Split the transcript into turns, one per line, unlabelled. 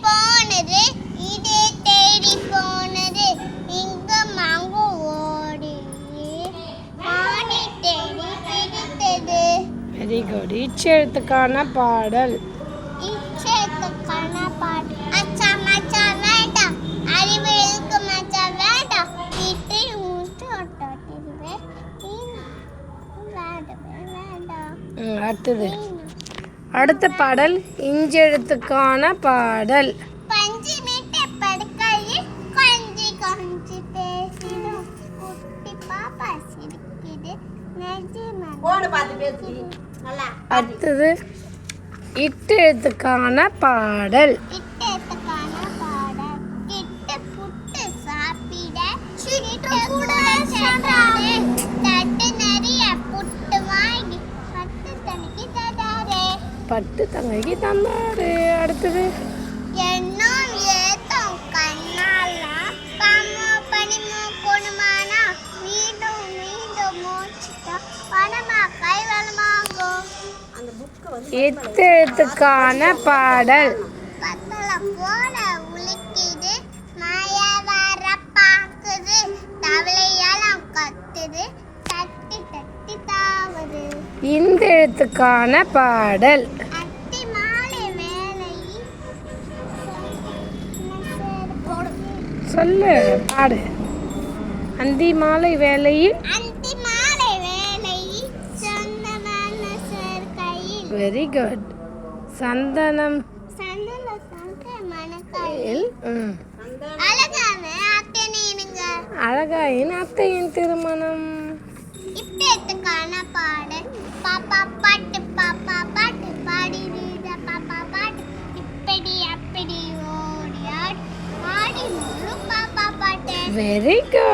போனது இதே தேடி போனது இங்க மாங்கு ஓடி மாடி தேடி பிடித்தது.
Very good. இச்செழுத்துக்கான பாடல்.
இச்சேத்துக்கான பாட்டு. அச்சா மச்சா வேண்டாம் அறிவு இருக்கு மச்சா வேண்டாம் வீட்டை ஊட்டு ஒட்டோட்டிடுவே வேண்டாம்.
அடுத்தது. அடுத்த பாடல் இஞ்செழுத்துக்கான பாடல்.
பஞ்சு மீட்டை படுக்கையில் கொஞ்சி கொஞ்சி பேசிடும் குட்டி பாப்பா சிரிக்குது
அடுத்தது இட்டெழுத்துக்கான பாடல்.
இட்டேத்துக்கான பாடல். கிட்டு புட்டு சாப்பிட கிட்டு கூட சென்றாரே தட்டு நிறைய புட்டு வாங்கி பட்டு தனக்கு தந்தாரே.
பட்டு தங்கைக்கு தந்தாரு. அடுத்தது
எண்ணம் ஏத்தம் கண்ணாலாம் பம்மோ பனிமோ கொணுமானா மீண்டும் மீண்டும் மோச்சிட்டா பணமா கைவலமாகோ.
எத்தெழுத்துக்கான பாடல்.
பத்தல போல உலுக்கிது மாயா வர பாக்குது தவளையெல்லாம் கத்துது தட்டி தட்டி தாவுது.
இந்தெழுத்துக்கான பாடல்.
அத்தி மாலை வேலையில்
சொல்லு, பாடு. அந்தி மாலை வேளையில்.
அந்தி மாலை வேலையில் சொந்தமான சேர்க்கையில்.
Very good. சந்தனம்
சந்தன சங்க மணக்கையில். அழகான அத்தனைனுங்க.
அழகாயின் அத்தையின் திருமணம்.
இப்பேத்துக்கான பாடல். பாப்பா பாட்டு பாடி வீட பாப்பா பாட்டு இப்படி அப்படி ஓடி ஆடி முழு பாப்பா பாட்டு.
Very good.